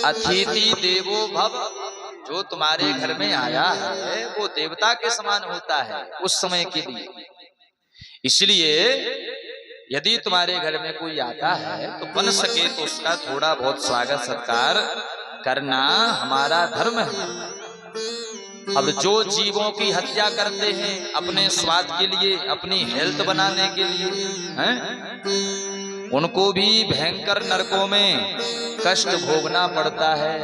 अतिथि देवो भव, जो तुम्हारे घर में आया है वो देवता के समान होता है उस समय के लिए। इसलिए यदि तुम्हारे घर में कोई आता है तो बन सके तो उसका थोड़ा बहुत स्वागत सत्कार करना हमारा धर्म है। अब जो जीवों की हत्या करते हैं अपने स्वाद के लिए, अपनी हेल्थ बनाने के लिए हैं, उनको भी भयंकर नरकों में कष्ट भोगना पड़ता है।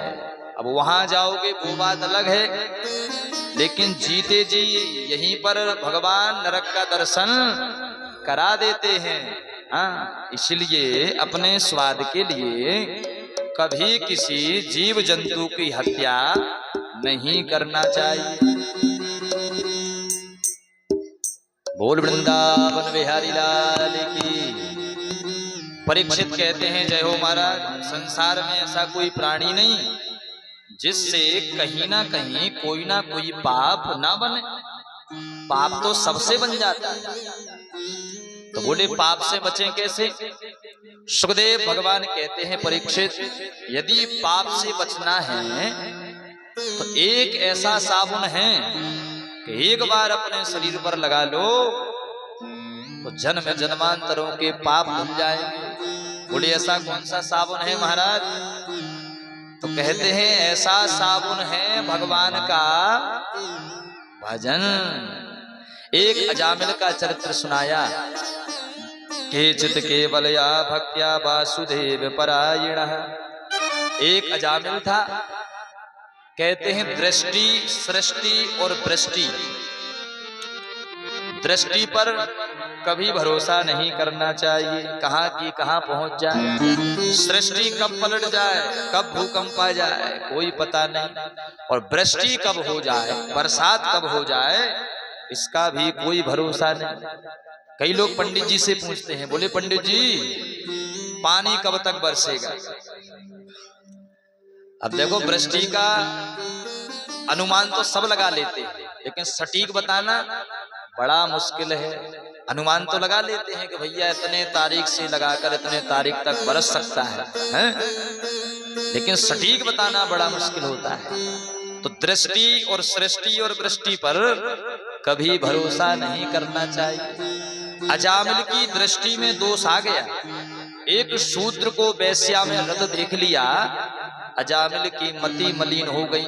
अब वहां जाओगे वो बात अलग है, लेकिन जीते जी यहीं पर भगवान नरक का दर्शन करा देते हैं। हाँ, इसलिए अपने स्वाद के लिए कभी किसी जीव जंतु की हत्या नहीं करना चाहिए। बोल वृंदावन बिहारी लाल की। परीक्षित कहते हैं जय हो महाराज, संसार में ऐसा कोई प्राणी नहीं जिससे कहीं ना कहीं कोई ना कोई पाप ना बने। पाप तो सबसे बन जाता है। तो बोले पाप से बचें कैसे? सुखदेव भगवान कहते हैं परीक्षित, यदि पाप से बचना है तो एक ऐसा साबुन है कि एक बार अपने शरीर पर लगा लो तो जन्म जन्मांतरों के पाप धुल जाएंगे। बोले ऐसा कौन सा साबुन है महाराज? तो कहते हैं ऐसा साबुन है भगवान का भजन। एक अजामिल का चरित्र सुनाया। केचित केवलया भक्त्या वासुदेव परायणः। एक अजामिल था, कहते हैं दृष्टि सृष्टि और वृष्टि, दृष्टि पर कभी भरोसा नहीं करना चाहिए, कहां की कहां पहुंच जाए, सृष्टि कब पलट जाए, कब भूकंप आ जाए कोई पता नहीं, और वृष्टि कब हो जाए, बरसात कब हो जाए इसका भी कोई भरोसा नहीं। कई लोग पंडित जी से पूछते हैं, बोले पंडित जी पानी कब तक बरसेगा? अब देखो वृष्टि का अनुमान तो सब लगा लेते हैं, लेकिन सटीक बताना बड़ा मुश्किल है। अनुमान तो लगा लेते हैं कि भैया इतने तारीख से लगाकर इतने तारीख तक बरस सकता है? लेकिन सटीक बताना बड़ा मुश्किल होता है। तो दृष्टि और सृष्टि और वृष्टि पर कभी भरोसा नहीं करना चाहिए। अजामिल की दृष्टि में दोष आ गया। एक शूद्र को वेश्या में रत देख लिया, अजामिल की मति मलिन हो गई।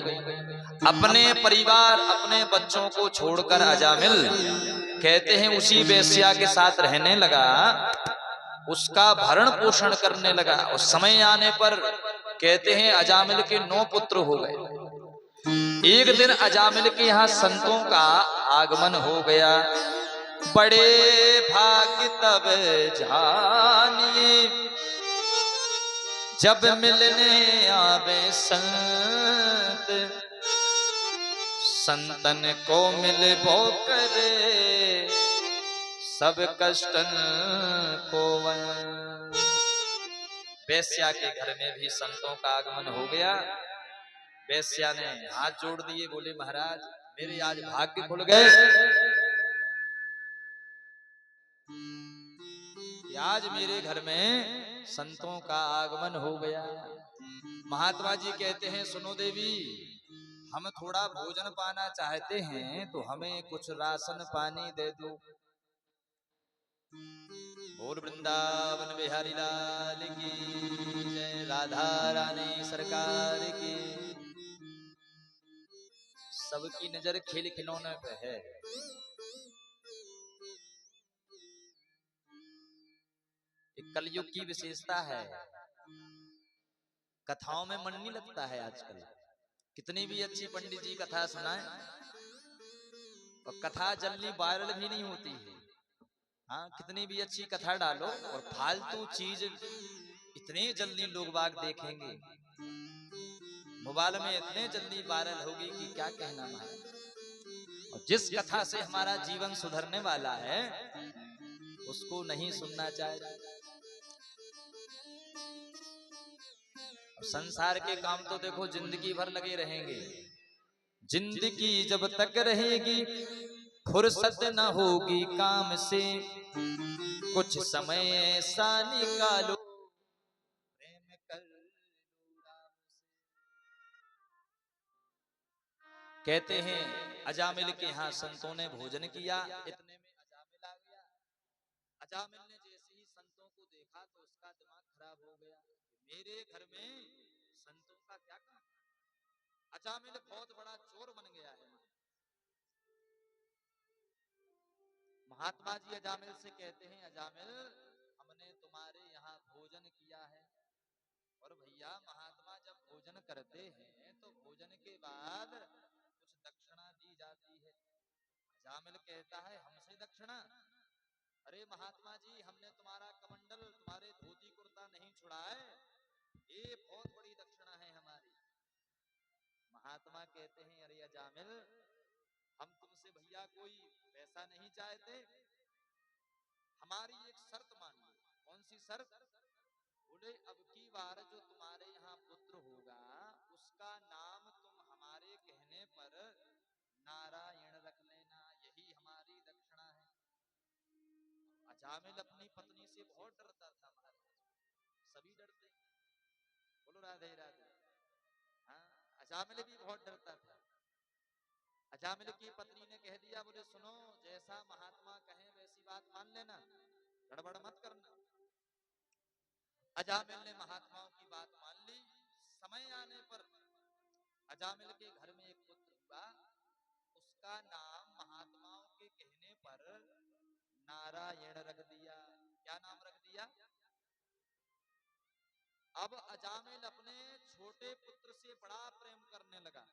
अपने परिवार अपने बच्चों को छोड़कर अजामिल कहते हैं उसी वेश्या के साथ रहने लगा, उसका भरण पोषण करने लगा। और समय आने पर कहते हैं अजामिल के 9 पुत्र हो गए। एक दिन अजामिल के यहाँ संतों का आगमन हो गया। बड़े भाग्य तब जानिए जब मिलने आवे संत, संतन को मिले वो करे सब कष्टन को। वेश्या के घर में भी संतों का आगमन हो गया। वेश्या ने हाथ जोड़ दिए, बोले महाराज मेरे आज भाग्य खुल गए, आज मेरे घर में संतों का आगमन हो गया। महात्मा जी कहते हैं सुनो देवी, हम थोड़ा भोजन पाना चाहते हैं तो हमें कुछ राशन पानी दे दो। बोल वृंदावन बिहारी लाल की जय, राधा रानी सरकार की। सबकी नजर खेल खिलौने पे है। कलयुग की विशेषता है, कथाओं में मन नहीं लगता है आजकल। कितनी भी अच्छी पंडित जी कथा सुनाए और कथा जल्दी वायरल भी नहीं होती है। हाँ, कितनी भी अच्छी कथा डालो और फालतू चीज इतने जल्दी लोग बाग देखेंगे, मोबाइल में इतने जल्दी वायरल होगी कि क्या कहना महाराज। और जिस कथा से हमारा जीवन सुधरने वाला है उसको नहीं सुनना चाहिए। संसार के काम तो देखो जिंदगी भर लगे रहेंगे। जिंदगी जब तक रहेगी फुर्सत न होगी काम से, कुछ समय ऐसा निकालो प्रेम कर। कहते हैं अजामिल के यहाँ संतों ने भोजन किया, इतने में अजामिल आ गया। अजामिल ने जैसे ही संतों को देखा तो उसका दिमाग खराब हो गया, मेरे घर में संतों का क्या काम। अजामिल बहुत बड़ा चोर बन गया है। महात्मा जी अजामिल से कहते हैं, अजामिल हमने तुम्हारे यहाँ भोजन किया है, और भैया महात्मा जब भोजन करते हैं तो भोजन के बाद कुछ दक्षिणा दी जाती है। अजामिल कहता है, हमसे दक्षिणा? अरे महात्मा जी हमने तुम्हारा कमंडल, तुम्हारे धोती कुर्ता नहीं छुड़ाए, ये बहुत बड़ी दक्षिणा है हमारी। महात्मा कहते हैं, अरे अजामिल हम तुमसे भैया कोई पैसा नहीं चाहते, हमारी एक शर्त मान लो। कौन सी शर्त? बोले अब की बार जो तुम्हारे यहाँ पुत्र होगा उसका नाम तुम हमारे कहने पर नारायण रख लेना, यही हमारी दक्षिणा है। अजामिल अपनी पत्नी से बहुत डरता था महाराज, सभी डरते। बोलो राधे राधे। हाँ, अजामिल भी बहुत डरता था। अजामिल की पत्नी ने कह दिया, बोले सुनो जैसा महात्मा कहें वैसी बात मान लेना, गड़बड़ मत करना। अजामिल ने महात्माओं की बात मान ली। समय आने पर अजामिल के घर में एक पुत्र हुआ, उसका नाम महात्माओं के कहने पर नारायण रख दिया। क्या नाम रख दिया? अब अजामिल अपने छोटे पुत्र से बड़ा प्रेम करने लगा,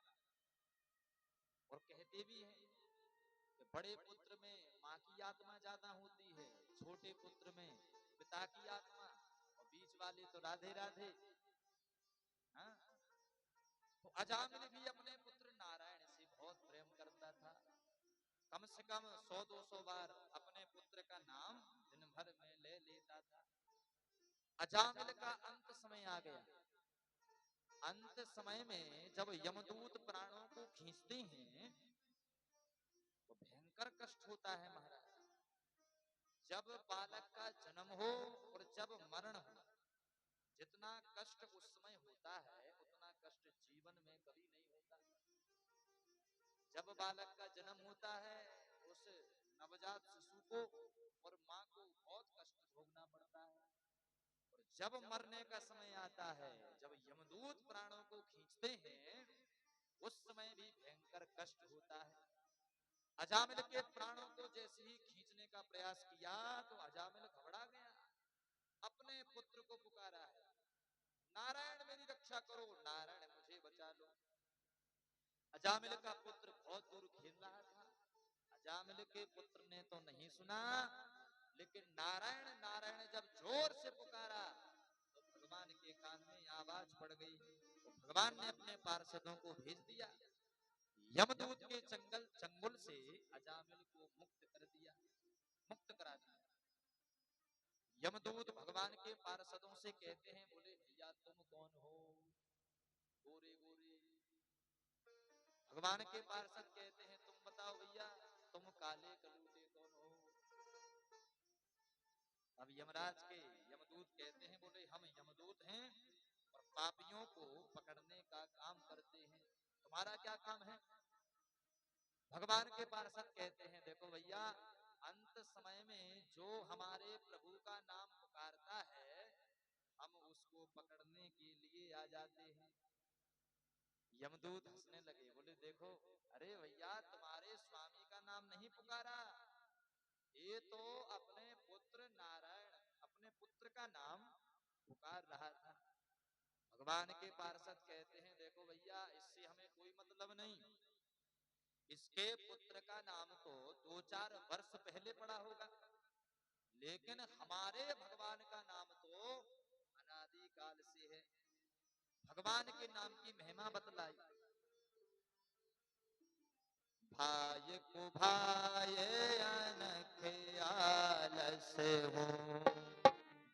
और कहते भी हैं कि बड़े पुत्र में माँ की आत्मा ज्यादा होती है, छोटे पुत्र में पिता की आत्मा, और बीच वाले तो राधे राधे। हाँ? तो अजामिल भी अपने पुत्र नारायण से बहुत प्रेम करता था। कम से कम 100-200 बार अपने पुत्र का नाम दिन भर में ले लेता था। अजामिल का अंत समय आ गया। अंत समय में जब यमदूत प्राणों को खींचते हैं तो भयंकर कष्ट होता है महाराज। जब बालक का जन्म हो और जब मरण हो, जितना कष्ट उस समय होता है उतना कष्ट जीवन में कभी नहीं होता। जब बालक का जन्म होता है उस नवजात शिशु को और माँ को बहुत कष्ट भोगना पड़ता है, और जब मरने का समय आता है, जब यमदूत प्राणों को खींचते हैं, उस समय भी भयंकर कष्ट होता है। अजामिल के प्राणों को जैसे ही खींचने का प्रयास किया तो अजामिल घबरा गया, अपने पुत्र को पुकारा है, नारायण मेरी रक्षा करो, नारायण मुझे बचा लो। अजामिल का पुत्र बहुत दूर खेल रहा था। अजामिल के पुत्र ने तो नहीं सुना, लेकिन नारायण नारायण जब जोर से पुकारा तो भगवान के कान में आवाज पड़ गई। तो भगवान ने अपने पार्षदों को भेज दिया, यमदूत के चंगुल से अजामिल को मुक्त कर दिया, मुक्त करा दिया। यमदूत भगवान के पार्षदों से कहते हैं, बोले भैया तुम कौन हो? गोरे गोरे। भगवान के पार्षद कहते हैं, तुम बताओ भैया तुम काले कलूटे कौन हो? अब यमराज के यमदूत कहते हैं, बोले हम यमदूत हैं और पापियों को पकड़ने का काम करते हैं, तुम्हारा क्या काम है? भगवान के पार्षद कहते हैं, देखो भैया अंत समय में जो हमारे प्रभु का नाम पुकारता है हम उसको पकड़ने के लिए आ जाते हैं। यमदूत हंसने लगे, बोले देखो अरे भैया तुम्हारे स्वामी का नाम नहीं पुकारा, ये तो अपने पुत्र नारायण, अपने पुत्र का नाम पुकार रहा था। भगवान के पार्षद कहते हैं, देखो भैया इससे हमें कोई मतलब नहीं, इसके पुत्र का नाम तो 2-4 वर्ष पहले पड़ा होगा, लेकिन हमारे भगवान का नाम तो अनादि काल से है। भगवान के नाम की महिमा बतलाई। भाई को भाई अनख आलस हो,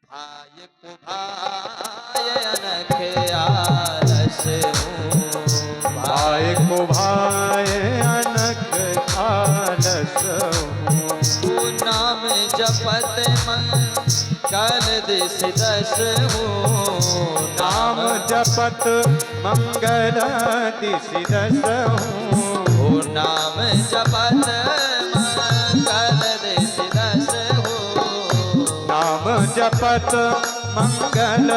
भाई को भाई अनख आलस हो, भाई को भाई अनख आलस हो, नाम जपत मंगल दिस दस हो, नाम जपत मंगल दिस दस हो, नाम जपत मंगल देश दस हो। नाम जपत मंगल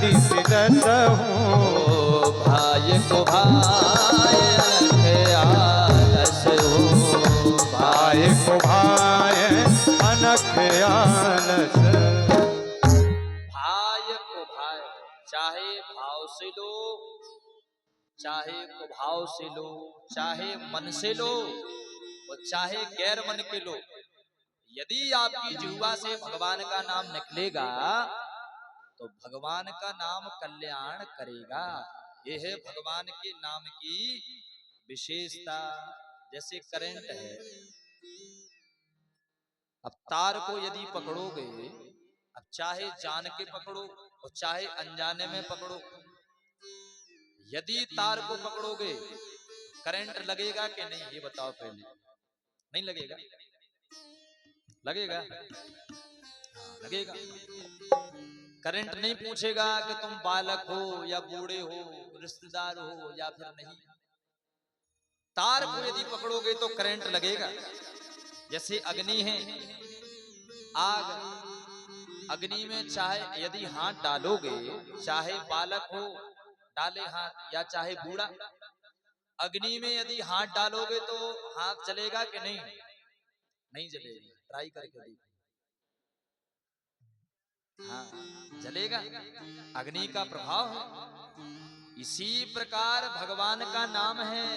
दिस दस हो। भाई को भाई अनख आलस हो। भाई को भाई अनख आलस। भाई को भाई, चाहे भाव से लो, चाहे कुभाव से लो, चाहे मन से लो और चाहे गैर मन के लो, यदि आपकी जिह्वा से भगवान का नाम निकलेगा तो भगवान का नाम कल्याण करेगा। यह है भगवान के नाम की विशेषता। जैसे करंट है, अब तार को यदि पकड़ोगे, अब चाहे जान के पकड़ो और चाहे अनजाने में पकड़ो, यदि तार को पकड़ोगे करंट लगेगा कि नहीं, ये बताओ पहले। नहीं लगेगा? लगेगा? हाँ, लगेगा। करंट नहीं पूछेगा कि तुम बालक हो या बूढ़े हो, रिश्तेदार हो या फिर नहीं। तार को यदि पकड़ोगे तो करंट लगेगा। जैसे अग्नि है, आग, अग्नि में चाहे यदि हाथ डालोगे, चाहे बालक हो डाले हाथ या चाहे बूढ़ा, अग्नि में यदि हाथ डालोगे तो हाथ जलेगा कि नहीं? नहीं जलेगा। ट्राई करके देखो। हाँ, जलेगा। अग्नि का प्रभाव है। इसी प्रकार भगवान का नाम है।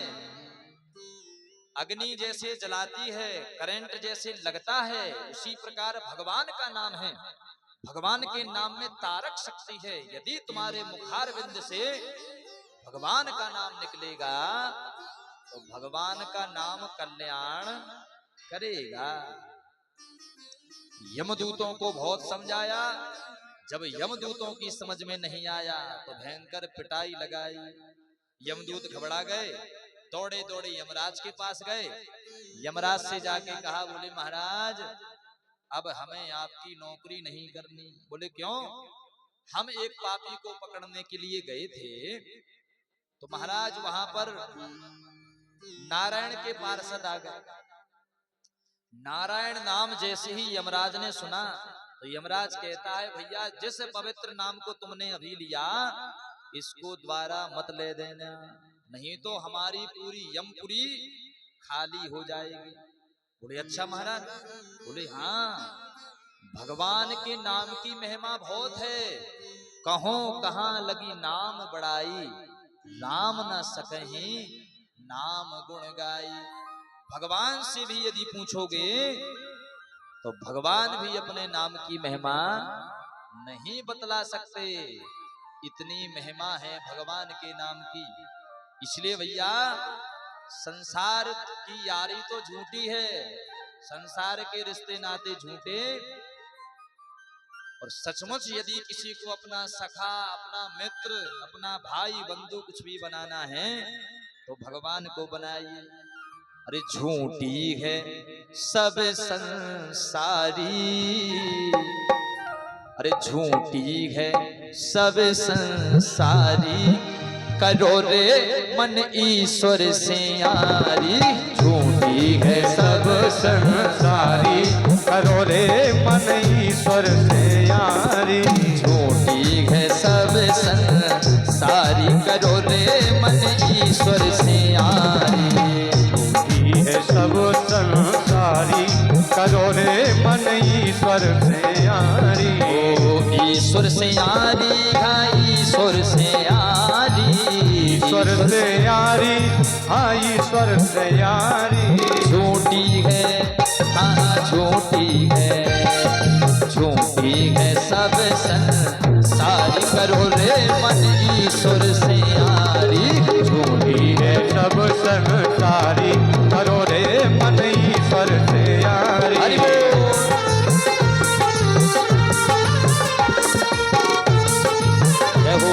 अग्नि जैसे जलाती है, करंट जैसे लगता है, उसी प्रकार भगवान का नाम है। भगवान के नाम में तारक शक्ति है। यदि तुम्हारे मुखारविंद से भगवान का नाम निकलेगा तो भगवान का नाम कल्याण करेगा। यमदूतों को बहुत समझाया, जब यमदूतों की समझ में नहीं आया तो भयंकर पिटाई लगाई। यमदूत घबरा गए, दौड़े दौड़े यमराज के पास गए। यमराज से जाके कहा, बोले महाराज अब हमें आपकी नौकरी नहीं करनी। बोले क्यों? हम एक पापी को पकड़ने के लिए गए थे तो महाराज वहां पर नारायण के पार्षद आ गए। नारायण नाम जैसे ही यमराज ने सुना तो यमराज कहता है, भैया जिस पवित्र नाम को तुमने अभी लिया इसको द्वारा मत ले देना, नहीं तो हमारी पूरी यमपुरी खाली हो जाएगी। बोले अच्छा महाराज? बोले हाँ, भगवान के नाम की महिमा बहुत है। कहो कहाँ लगी नाम बड़ाई, राम न सकहीं नाम गुण गाई। भगवान से भी यदि पूछोगे तो भगवान भी अपने नाम की महिमा नहीं बतला सकते। इतनी महिमा है भगवान के नाम की। इसलिए भैया संसार की यारी तो झूठी है, संसार के रिश्ते नाते झूठे। और सचमुच यदि किसी को अपना सखा, अपना मित्र, अपना भाई बंधु कुछ भी बनाना है तो भगवान को बनाइए। अरे झूठी है सब संसारी, अरे झूठी है सब संसारी, करो रे मन ईश्वर से यारी। झूठी है सब संसारी, करो रे मन ईश्वर से यारी। झूठी है सब संसारी, करो रे मन ईश्वर से यारी। झूठी है सब संसारी, करो रे मन ईश्वर से यारी। ओ ईश्वर से यारी, ईश्वर से यारी, ईश्वर से यारी, हाँ ईश्वर से यारी। झूठी है, हाँ झूठी है, झूठी है सब संसारी, करो रे मन ईश्वर से यारी। झूठी है सब संसारी, करो रे मन ईश्वर से यारी। हरि बोल। जय हो।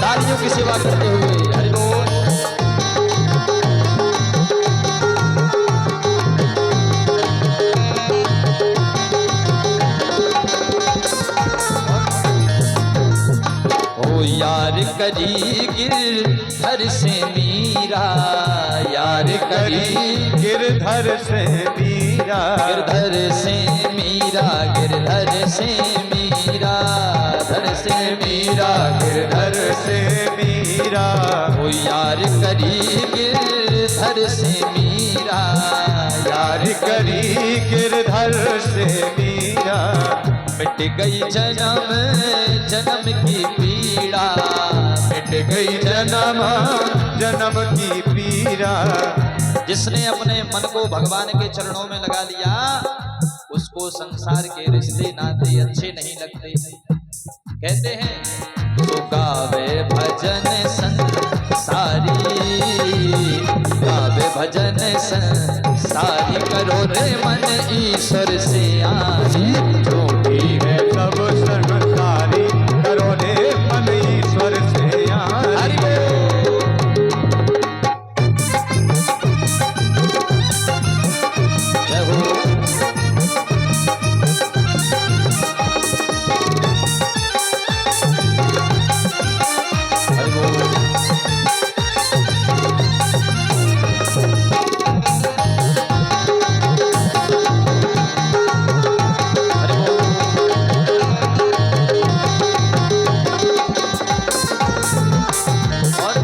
तालियों की सेवा करते हुए हरि बोल। करी गिरधर से मीरा, यार करी गिरधर से मीरा, गिरधर से मीरा, गिरधर से मीरा, धर से मीरा, गिरधर से मीरा, ओ यार करी गिरधर से मीरा, यार करी गिरधर से मीरा, मिट गई जन्म जन्म की पीड़ा, मिट गई जन्म जन्म की पीड़ा। जिसने अपने मन को भगवान के चरणों में लगा लिया उसको संसार के रिश्ते नाते अच्छे नहीं लगते। कहते हैं तो गावे भजन संसारी, गावे भजन संसारी, करो रे मन ईश्वर से आरी, झूठी है सब संसारी, करो रे मन ईश्वर से यारी। हरि बोल। जय हो। हरि बोल। हरि बोल। और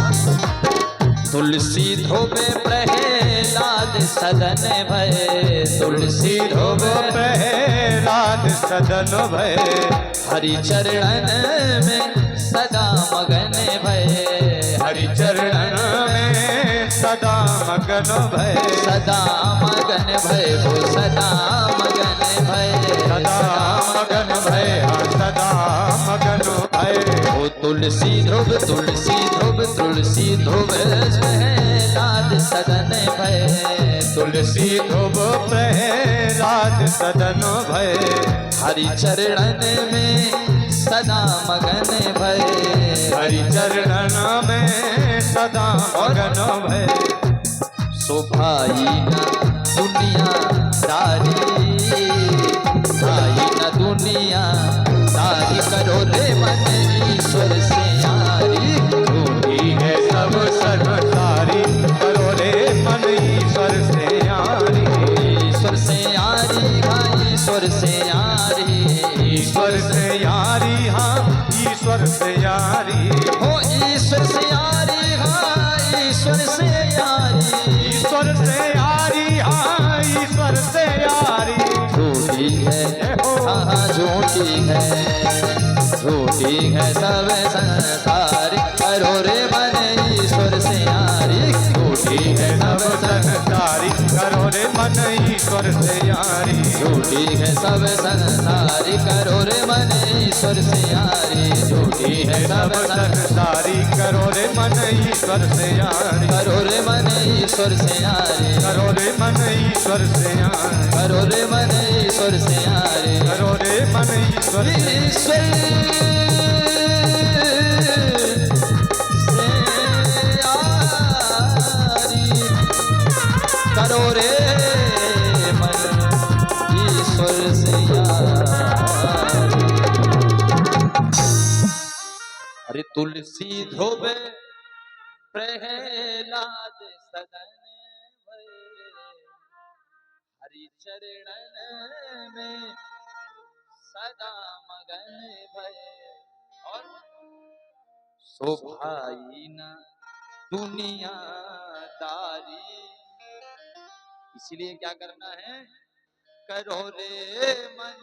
तुलसी धोबे प्रहलाद सदन भय, तुलसी धोबे प्रहलाद सदन भय, हरि चरणन में सदा मगन भय, हरि चरण में सदा मगन भय, सदा मगन भय, वो सदा मगन भय, सदा मगन भय, हाँ सदा मगन भय। वो तुलसी ध्रुव, तुलसी ध्रुव, तुलसी ध्रुव प्रहलाद सदन भय, तुलसी ध्रुव प्रहलाद सदन भय, हरि चरणन में सदा मगन भय, हरि चरण में सदा मगन भय। शोभाई न दुनिया दारी, भाई न दुनिया दारी, करो रे मन ईश्वर से यारी, झूठी है सब संसारी, करो रे मन ईश्वर से यारी। ईश्वर से यारी, भाई ईश्वर से यारी, ईश्वर से यारी, हाँ ईश्वर से यारी, हो ईश्वर से यारी, हाँ ईश्वर से यारी, ईश्वर से यारी, हाँ ईश्वर से यारी। झूठी है हाँ हाँ झूठी है, झूठी है सब संसार, करो रे मन ईश्वर से यारी, झूठी है सब सब संसारी, करो रे मन ईश्वर से यारी, झूठी है सब संसारी, करो रे मन ईश्वर से यारी, झूठी है सब सब संसारी, करो रे मन ईश्वर से यारी, करो रे मन ईश्वर से यारी, करो रे मन ईश्वर से यारी, करो रे मन ईश्वर से यारी, करो रे मन ईश्वर से ईश्वर करो रे मन ईश्वर से यारी। अरे तुलसी धोबे प्रहलाद सदन भय, हरि चरणन में सदा मगन भय, और शोभाई न दुनिया दारी, इसीलिए क्या करना है, करो रे मन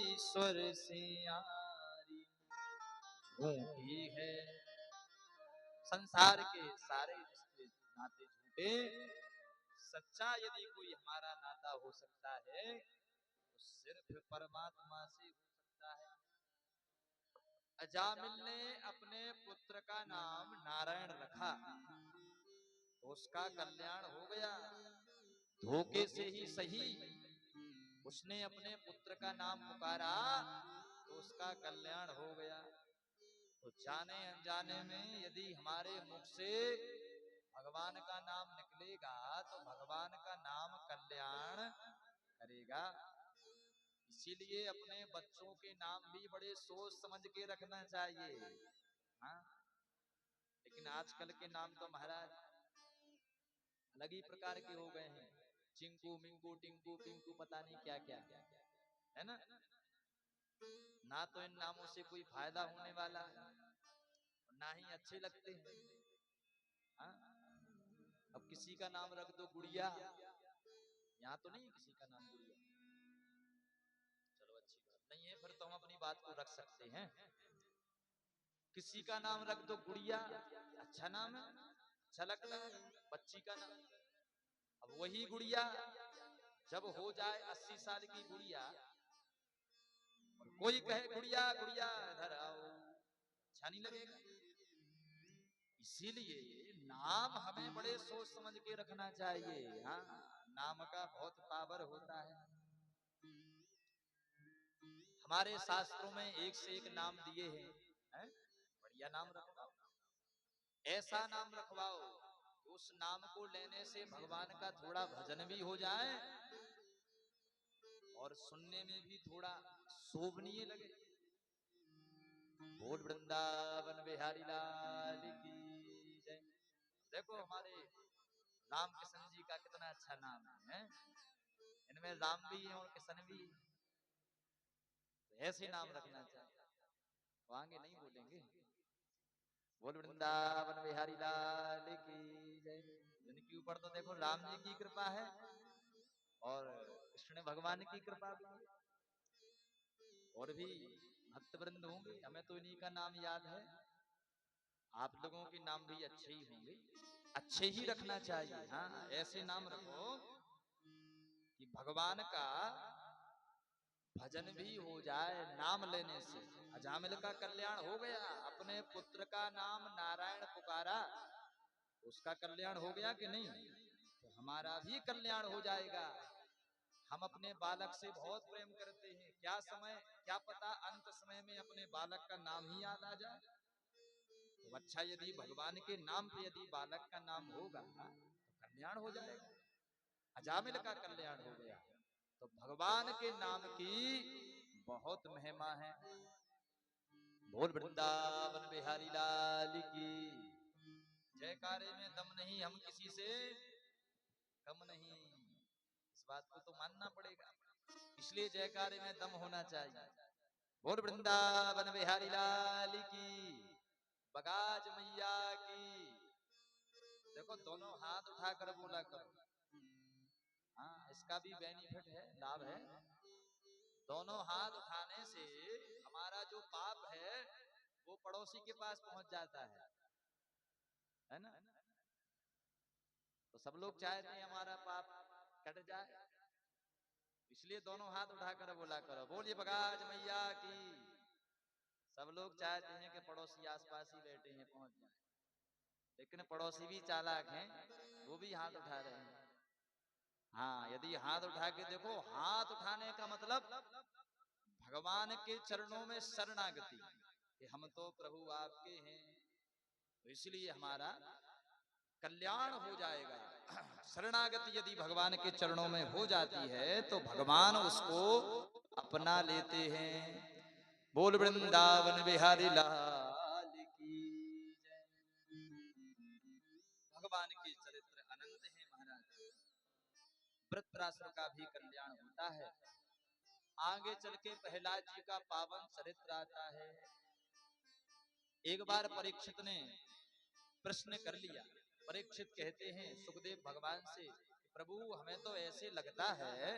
ईश्वर से यारी, झूठी है संसार के सारे रिश्ते नाते झूठे, सच्चा यदि कोई हमारा नाता हो सकता है तो सिर्फ परमात्मा से हो सकता है। अजामिल ने अपने पुत्र का नाम नारायण रखा तो उसका कल्याण हो गया, धोखे से ही सही उसने अपने पुत्र का नाम पुकारा तो उसका कल्याण हो गया। तो जाने अनजाने में यदि हमारे मुख से भगवान का नाम निकलेगा तो भगवान का नाम कल्याण करेगा। इसीलिए अपने बच्चों के नाम भी बड़े सोच समझ के रखना चाहिए। हाँ? लेकिन आजकल के नाम तो महाराज अलग ही प्रकार के हो गए हैं। चिंकू, मिंकू, टिंकू, पिंकू, पता नहीं क्या क्या है ना। ना तो इन नामों से कोई फायदा होने वाला है, ना ही अच्छे लगते हैं। हाँ? अब किसी का नाम रख दो गुड़िया, यहाँ तो नहीं किसी का नाम गुड़िया, चलो अच्छी बात नहीं है, फिर तो हम अपनी बात को रख सकते हैं। किसी का नाम रख दो गुड़िया, अच्छा नाम है, अच्छा लगता है बच्ची का नाम। अब वही गुड़िया जब हो जाए 80 साल की गुड़िया और कोई कहे गुड़िया गुड़िया इधर आओ, अच्छा नहीं लगेगा। इसीलिए नाम हमें बड़े सोच समझ के रखना चाहिए। हाँ, नाम का बहुत पावर होता है। हमारे शास्त्रों में एक से एक नाम दिए हैं, बढ़िया नाम रखवाओ, ऐसा नाम रखवाओ उस नाम को लेने से भगवान का थोड़ा भजन भी हो जाए और सुनने में भी थोड़ा शोभनीय लगे। बोल वृंदावन बिहारी लाल की जय। देखो हमारे राम किशन जी का कितना अच्छा नाम है, इनमें राम भी है और किशन भी है, तो ऐसे नाम रखना चाहिए, वो आगे नहीं बोलेंगे। बोल वृंदावन बिहारी लाल की जय। इनके ऊपर तो देखो राम जी की कृपा है और कृष्ण भगवान की कृपा भी है, और भी भक्त वृंद होंगे, हमें तो इन्हीं का नाम याद है। आप लोगों के नाम भी अच्छे ही होंगे, अच्छे ही रखना चाहिए। हाँ, ऐसे नाम रखो कि भगवान का भजन भी हो जाए नाम लेने से। अजामिल का कल्याण हो गया, अपने पुत्र का नाम नारायण पुकारा, उसका कल्याण हो गया कि नहीं, तो हमारा भी कल्याण हो जाएगा। हम अपने बालक से बहुत प्रेम करते हैं, क्या समय क्या पता अंत समय में अपने बालक का नाम ही याद आ जाए। तो अच्छा, यदि भगवान के नाम पे यदि बालक का नाम होगा तो कल्याण हो जाएगा। अजामिल का कल्याण हो गया, तो भगवान के नाम की बहुत महिमा है। बोल वृंदावन बिहारी लाल की। जयकारे में दम नहीं, हम किसी से कम नहीं, इस बात को तो मानना पड़ेगा, इसलिए जयकारे में दम होना चाहिए। बोल वृंदावन बिहारी लाल की, बगाज मैया की। देखो दोनों हाथ उठाकर बोला करो, हाँ इसका भी बेनिफिट है, लाभ है। दोनों हाथ उठाने से हमारा जो पाप है वो पड़ोसी के पास पहुंच जाता है ना। तो सब लोग चाहते हैं हमारा पाप कट जाए, इसलिए दोनों हाथ उठाकर बोला करो, बोलिए बगाज मैया की। सब लोग चाहते हैं कि पड़ोसी आसपास ही बैठे हैं पहुंच जाए, लेकिन पड़ोसी भी चालाक हैं, वो भी हाथ उठा रहे हैं। हाँ, यदि हाथ उठा के देखो, हाथ उठाने का मतलब भगवान के चरणों में शरणागति कि हम तो प्रभु आपके हैं, तो इसलिए हमारा कल्याण हो जाएगा। शरणागति यदि भगवान के चरणों में हो जाती है तो भगवान उसको अपना लेते हैं। बोल वृंदावन बिहारी लाल की जय। भगवान के चरित्र अनंत है महाराज, वृत्रासुर का भी कल्याण होता है। आगे चल के प्रहलाद जी का पावन चरित्र आता है। एक बार परीक्षित ने प्रश्न कर लिया। परीक्षित कहते हैं सुखदेव भगवान से, प्रभु हमें तो ऐसे लगता है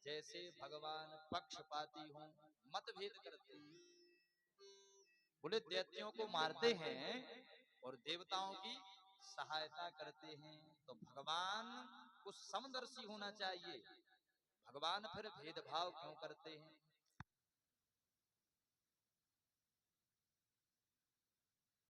जैसे भगवान पक्षपाती हों, मतभेद करते हैं। बोले दैत्यों को मारते हैं और देवताओं की सहायता करते हैं, तो भगवान को समदर्शी होना चाहिए, भगवान फिर भेदभाव क्यों करते हैं।